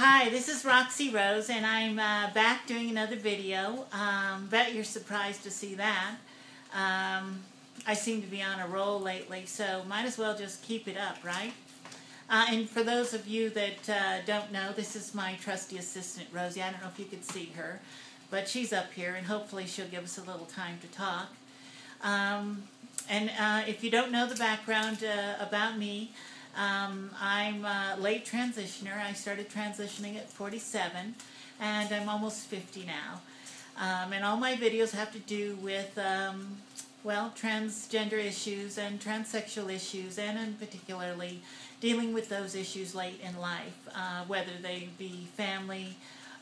Hi, this is Roxy Rose, and I'm back doing another video. Bet you're surprised to see that. I seem to be on a roll lately, so might as well just keep it up, right? And for those of you that don't know, this is my trusty assistant, Rosie. I don't know if you could see her, but she's up here, and hopefully she'll give us a little time to talk. If you don't know the background about me, I'm a late transitioner. I started transitioning at 47, and I'm almost 50 now. And all my videos have to do with, well, transgender issues and transsexual issues, and particularly dealing with those issues late in life, whether they be family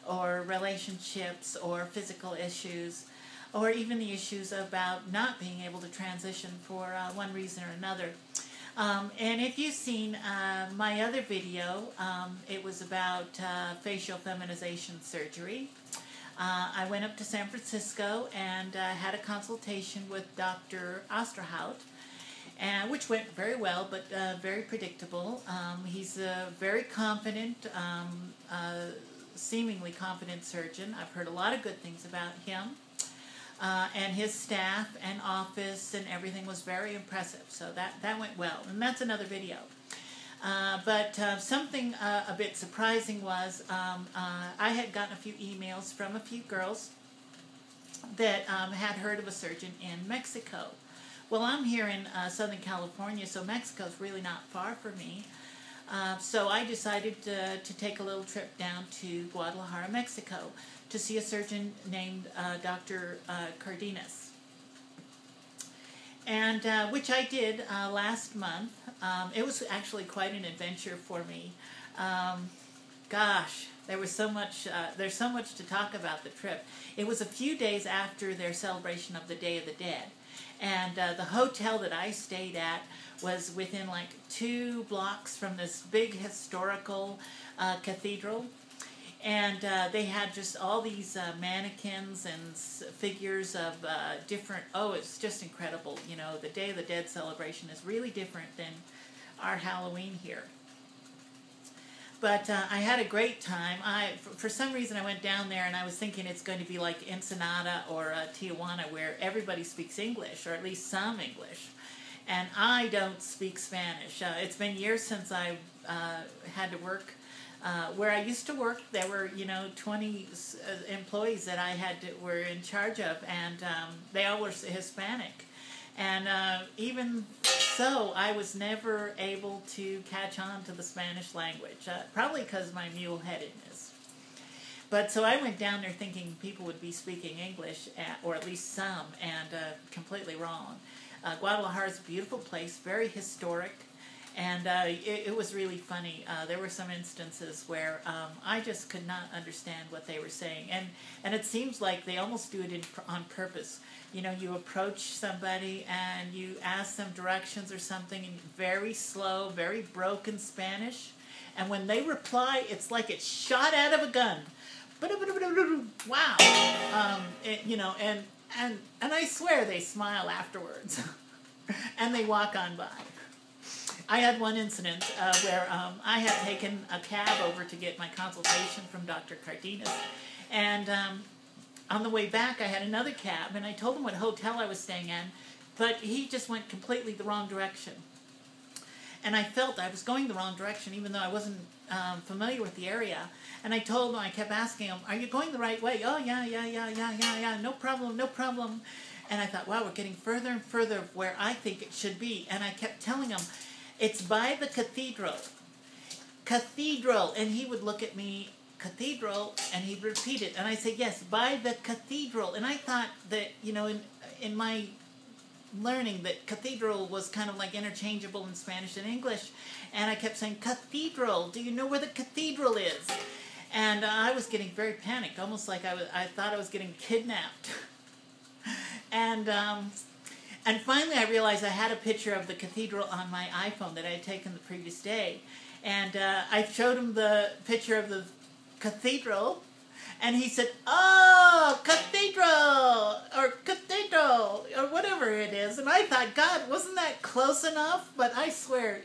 or relationships or physical issues, or even the issues about not being able to transition for one reason or another. And if you've seen my other video, it was about facial feminization surgery. I went up to San Francisco and had a consultation with Dr. Osterhout, which went very well, but very predictable. He's a very confident, seemingly confident surgeon. I've heard a lot of good things about him. And his staff and office and everything was very impressive. So that went well. And that's another video. But something a bit surprising was I had gotten a few emails from a few girls that had heard of a surgeon in Mexico. Well, I'm here in Southern California, so Mexico's really not far from me. So I decided to take a little trip down to Guadalajara, Mexico, to see a surgeon named Dr. Cardenas, and which I did last month. It was actually quite an adventure for me. Gosh, there was so much. There's so much to talk about the trip. It was a few days after their celebration of the Day of the Dead, and the hotel that I stayed at was within like 2 blocks from this big historical cathedral. And they had just all these mannequins and figures of different, it's just incredible. You know, the Day of the Dead celebration is really different than our Halloween here. But I had a great time. For some reason, I went down there and I was thinking it's going to be like Ensenada or Tijuana, where everybody speaks English, or at least some English. And I don't speak Spanish. It's been years since I had to work. Where I used to work, there were, 20 employees that were in charge of, and they all were Hispanic. And even so, I was never able to catch on to the Spanish language, probably because of my mule-headedness. But so I went down there thinking people would be speaking English, or at least some, and completely wrong. Guadalajara is a beautiful place, very historic. And it was really funny. There were some instances where I just could not understand what they were saying. And it seems like they almost do it on purpose. You know, you approach somebody and you ask them directions or something in very slow, very broken Spanish. And when they reply, it's like it's shot out of a gun. Wow. And I swear they smile afterwards. And they walk on by. I had one incident where I had taken a cab over to get my consultation from Dr. Cardenas, and on the way back I had another cab, and I told him what hotel I was staying in, but he just went completely the wrong direction. And I felt I was going the wrong direction, even though I wasn't familiar with the area. And I told him, I kept asking him, "Are you going the right way?" "Oh, yeah, no problem, no problem." And I thought, wow, we're getting further and further where I think it should be. And I kept telling him, "It's by the cathedral. Cathedral." And he would look at me, "Cathedral," and he'd repeat it. And I'd say, "Yes, by the cathedral." And I thought that, in my learning that cathedral was kind of like interchangeable in Spanish and English. And I kept saying, "Cathedral, do you know where the cathedral is?" And I was getting very panicked, almost like I thought I was getting kidnapped. And finally I realized I had a picture of the cathedral on my iPhone that I had taken the previous day. And I showed him the picture of the cathedral, and he said, "Oh, cathedral, or whatever it is." And I thought, God, wasn't that close enough? But I swear,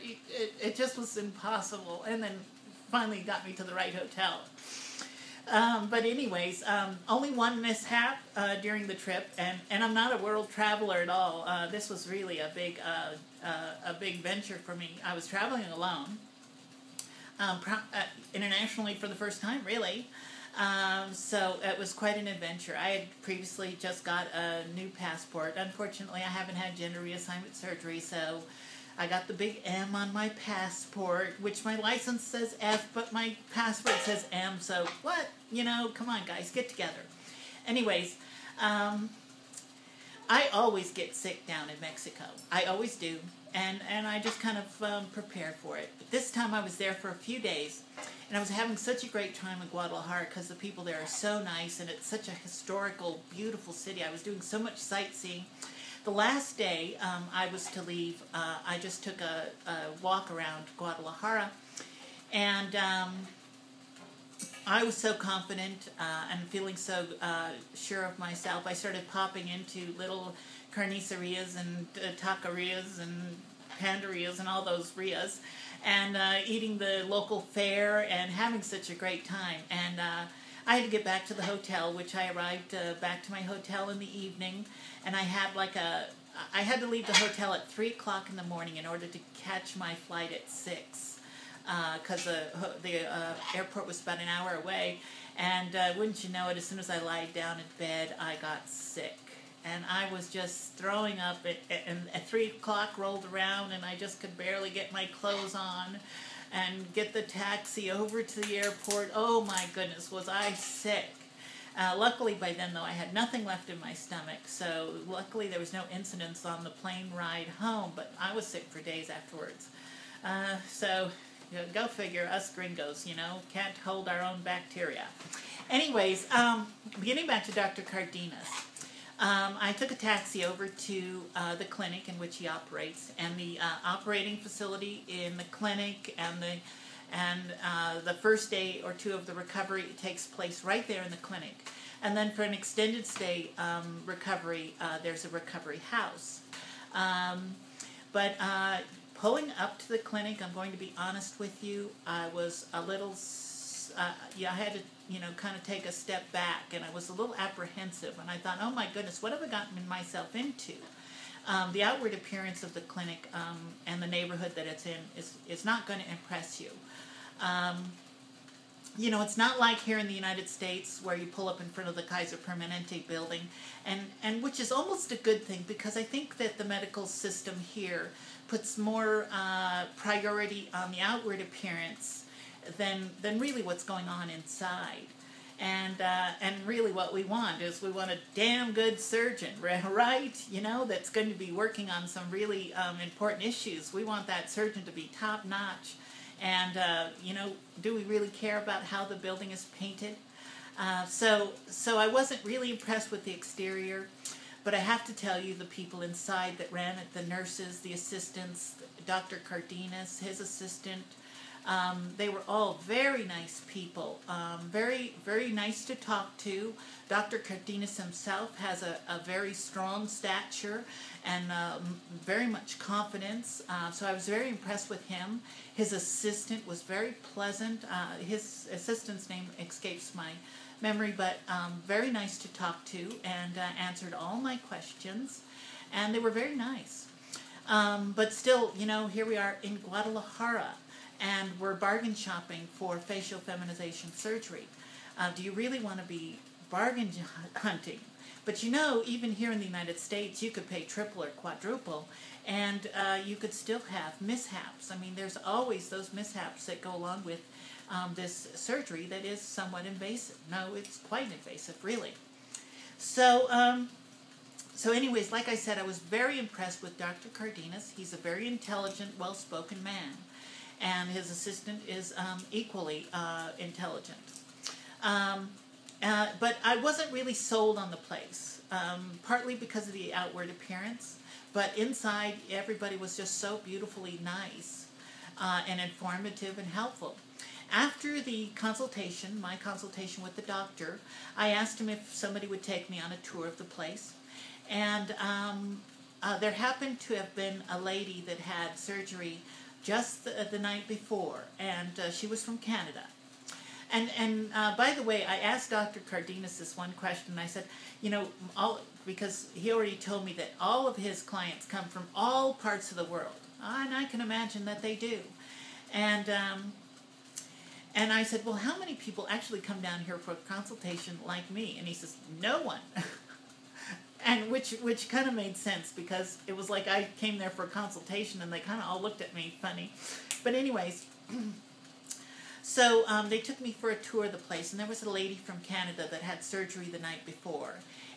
it just was impossible. And then finally got me to the right hotel. But anyways, only one mishap during the trip, and I'm not a world traveler at all. This was really a big venture for me. I was traveling alone, internationally for the first time, really. So it was quite an adventure. I had previously just got a new passport. Unfortunately, I haven't had gender reassignment surgery, so I got the big M on my passport, which my license says F, but my passport says M, so what? You know, come on, guys, get together. Anyways, I always get sick down in Mexico. I always do, and I just kind of prepare for it. But this time I was there for a few days, and I was having such a great time in Guadalajara because the people there are so nice, and it's such a historical, beautiful city. I was doing so much sightseeing. The last day I was to leave, I just took a walk around Guadalajara, and I was so confident and feeling so sure of myself. I started popping into little carnicerias and taquerias and panderias and all those rias, and eating the local fare and having such a great time. And I had to get back to the hotel, which I arrived back to my hotel in the evening, and I had to leave the hotel at 3 o'clock in the morning in order to catch my flight at 6, because the airport was about an hour away. And wouldn't you know it, as soon as I lied down in bed, I got sick. And I was just throwing up, and at 3 o'clock rolled around, and I just could barely get my clothes on and get the taxi over to the airport. Oh my goodness, was I sick. Luckily by then, though, I had nothing left in my stomach, so luckily there was no incidents on the plane ride home, but I was sick for days afterwards. So, you know, go figure, us gringos, you know, can't hold our own bacteria. Anyways, getting back to Dr. Cardenas. I took a taxi over to the clinic in which he operates, and the operating facility in the clinic and the first day or two of the recovery takes place right there in the clinic. And then for an extended stay recovery, there's a recovery house. But pulling up to the clinic, I'm going to be honest with you, I was a little, I had to, kind of take a step back, and I was a little apprehensive, and I thought, oh my goodness, what have I gotten myself into? The outward appearance of the clinic and the neighborhood that it's in is not going to impress you. It's not like here in the United States where you pull up in front of the Kaiser Permanente building, and which is almost a good thing, because I think that the medical system here puts more priority on the outward appearance than really what's going on inside. And really what we want is we want a damn good surgeon, right? That's going to be working on some really important issues. We want that surgeon to be top notch. And, do we really care about how the building is painted? So I wasn't really impressed with the exterior, but I have to tell you, the people inside that ran it, the nurses, the assistants, Dr. Cardenas, his assistant, they were all very nice people, very, very nice to talk to. Dr. Cardenas himself has a very strong stature and very much confidence, so I was very impressed with him. His assistant was very pleasant. His assistant's name escapes my memory, but very nice to talk to, and answered all my questions, and they were very nice. But still, here we are in Guadalajara, and we're bargain shopping for facial feminization surgery. Do you really want to be bargain hunting? But even here in the United States, you could pay triple or quadruple, and you could still have mishaps. I mean, there's always those mishaps that go along with this surgery that is somewhat invasive. No, it's quite invasive, really. So anyways, like I said, I was very impressed with Dr. Cardenas. He's a very intelligent, well-spoken man, and his assistant is equally intelligent. But I wasn't really sold on the place, partly because of the outward appearance, but inside everybody was just so beautifully nice and informative and helpful. After the consultation, my consultation with the doctor, I asked him if somebody would take me on a tour of the place, and there happened to have been a lady that had surgery just the night before, and she was from Canada. And by the way, I asked Dr. Cardenas this one question. I said, because he already told me that all of his clients come from all parts of the world, and I can imagine that they do. And I said, well, how many people actually come down here for a consultation like me? And he says, no one. And which kind of made sense, because it was like I came there for a consultation and they kind of all looked at me funny. But anyways, so they took me for a tour of the place, and there was a lady from Canada that had surgery the night before.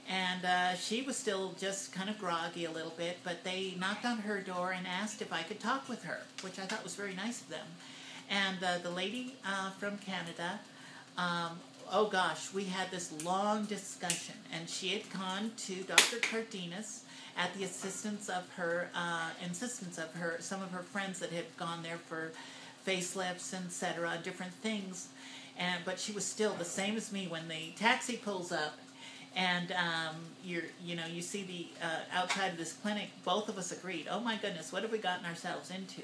And she was still just kind of groggy a little bit, but they knocked on her door and asked if I could talk with her, which I thought was very nice of them. And the lady from Canada, oh gosh, we had this long discussion, and she had gone to Dr. Cardenas at the insistence of her, some of her friends that had gone there for facelifts, etc., different things. But she was still the same as me. When the taxi pulls up, and you see the outside of this clinic, both of us agreed, oh my goodness, what have we gotten ourselves into?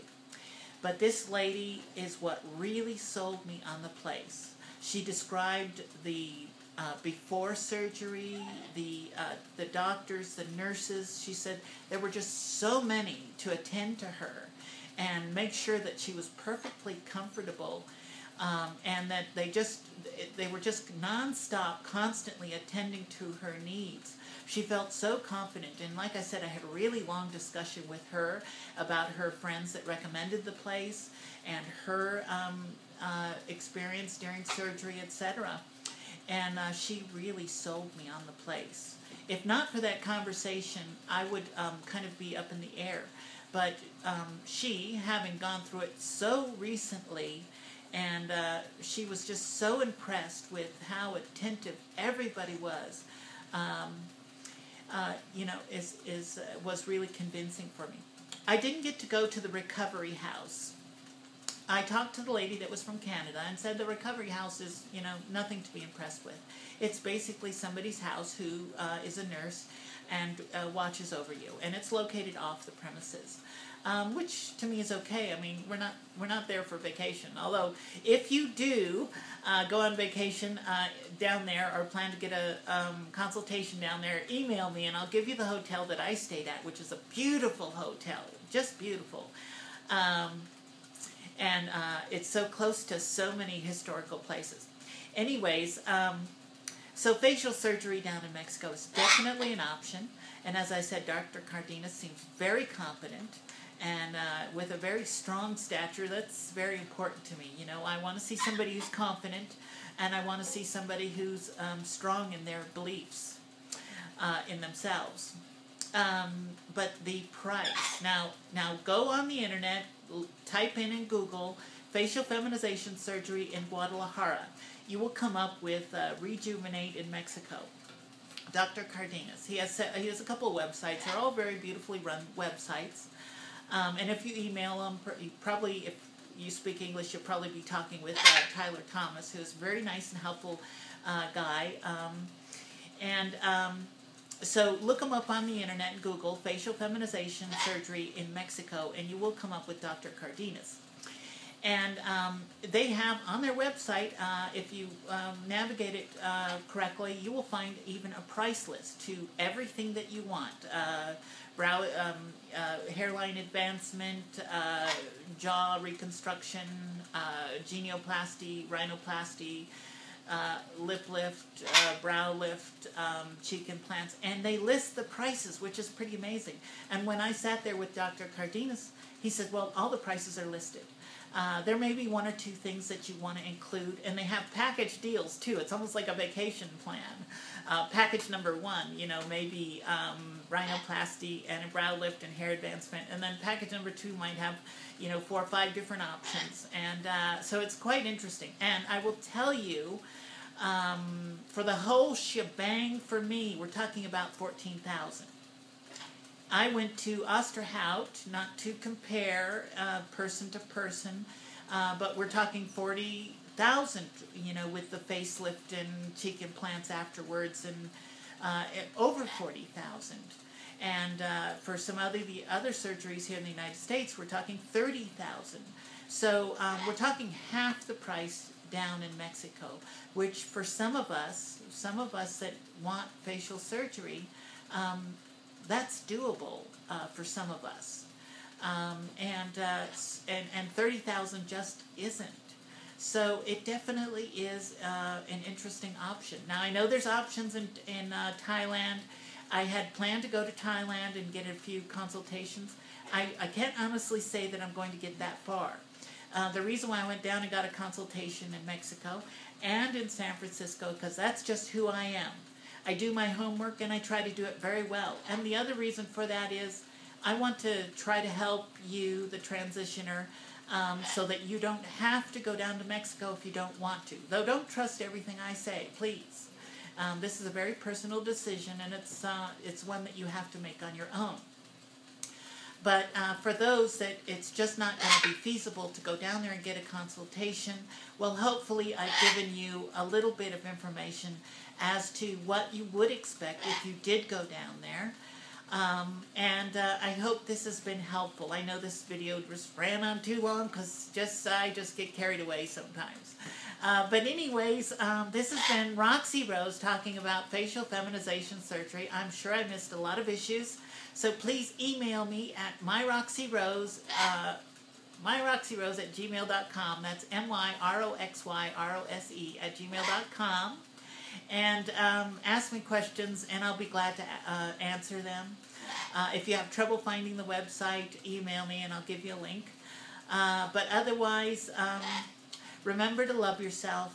But this lady is what really sold me on the place. She described the before surgery, the doctors, the nurses. She said there were just so many to attend to her and make sure that she was perfectly comfortable, and that they were just nonstop, constantly attending to her needs. She felt so confident, and like I said, I had a really long discussion with her about her friends that recommended the place and her experience during surgery, etc. And she really sold me on the place. If not for that conversation, I would kind of be up in the air. But she, having gone through it so recently, and she was just so impressed with how attentive everybody was, was really convincing for me. I didn't get to go to the recovery house. I talked to the lady that was from Canada and said the recovery house is, nothing to be impressed with. It's basically somebody's house who is a nurse and watches over you, and it's located off the premises, which to me is okay. I mean, we're not there for vacation. Although, if you do go on vacation down there or plan to get a consultation down there, email me and I'll give you the hotel that I stayed at, which is a beautiful hotel, just beautiful. And it's so close to so many historical places. Anyways, so facial surgery down in Mexico is definitely an option. And as I said, Dr. Cardenas seems very competent and with a very strong stature. That's very important to me. I want to see somebody who's confident, and I want to see somebody who's strong in their beliefs in themselves. But the price. Now go on the internet, type in Google facial feminization surgery in Guadalajara. You will come up with Rejuvenate in Mexico. Dr. Cardenas. He has a couple of websites. They're all very beautifully run websites. And if you email him, probably if you speak English, you'll probably be talking with Tyler Thomas, who's a very nice and helpful guy. So look them up on the internet and Google facial feminization surgery in Mexico, and you will come up with Dr. Cardenas. And they have on their website, if you navigate it correctly, you will find even a price list to everything that you want. Brow, hairline advancement, jaw reconstruction, genioplasty, rhinoplasty, lip lift, brow lift, cheek implants, and they list the prices, which is pretty amazing. And when I sat there with Dr. Cardenas, he said, well, all the prices are listed. There may be one or two things that you want to include, and they have package deals too. It's almost like a vacation plan. Package number one, maybe rhinoplasty and a brow lift and hair advancement, and then package number two might have 4 or 5 different options, and so it's quite interesting. And I will tell you, for the whole shebang, for me, we're talking about $14,000. I went to Osterhout, not to compare person to person, but we're talking $40,000, with the facelift and cheek implants afterwards, and over $40,000. And for some of the other surgeries here in the United States, we're talking $30,000. So we're talking half the price down in Mexico, which for some of us that want facial surgery, that's doable for some of us. And 30,000 just isn't. So it definitely is an interesting option. Now I know there's options in Thailand. I had planned to go to Thailand and get a few consultations. I can't honestly say that I'm going to get that far. The reason why I went down and got a consultation in Mexico and in San Francisco, because that's just who I am. I do my homework and I try to do it very well. And the other reason for that is I want to try to help you, the transitioner, so that you don't have to go down to Mexico if you don't want to. Though don't trust everything I say, please. This is a very personal decision, and it's one that you have to make on your own. But for those that it's just not going to be feasible to go down there and get a consultation, well, hopefully I've given you a little bit of information as to what you would expect if you did go down there. I hope this has been helpful. I know this video just ran on too long because I just get carried away sometimes. But anyways, this has been Roxy Rose talking about facial feminization surgery. I'm sure I missed a lot of issues. So please email me at myroxyrose @gmail.com. That's myroxyrose@gmail.com. And ask me questions, and I'll be glad to answer them. If you have trouble finding the website, email me, and I'll give you a link. But otherwise, remember to love yourself.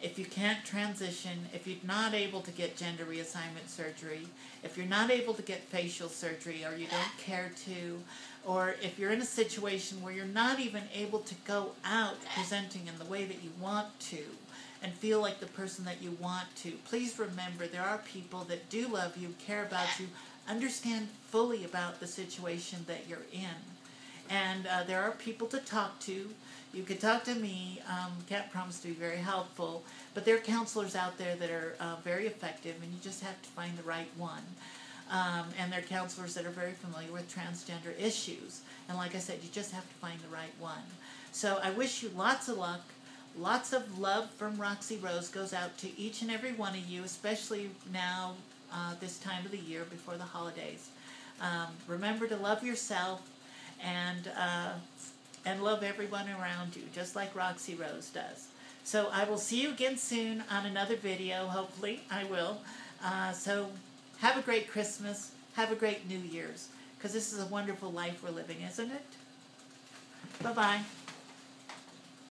If you can't transition, if you're not able to get gender reassignment surgery, if you're not able to get facial surgery or you don't care to, or if you're in a situation where you're not even able to go out presenting in the way that you want to and feel like the person that you want to, please remember there are people that do love you, care about you, understand fully about the situation that you're in. And there are people to talk to. You can talk to me. Can't promise to be very helpful, but there are counselors out there that are very effective, and you just have to find the right one. And there are counselors that are very familiar with transgender issues. And like I said, you just have to find the right one. So I wish you lots of luck. Lots of love from Roxy Rose goes out to each and every one of you, especially now, this time of the year before the holidays. Remember to love yourself and love everyone around you, just like Roxy Rose does. So I will see you again soon on another video. Hopefully I will. So have a great Christmas. Have a great New Year's, because this is a wonderful life we're living, isn't it? Bye-bye.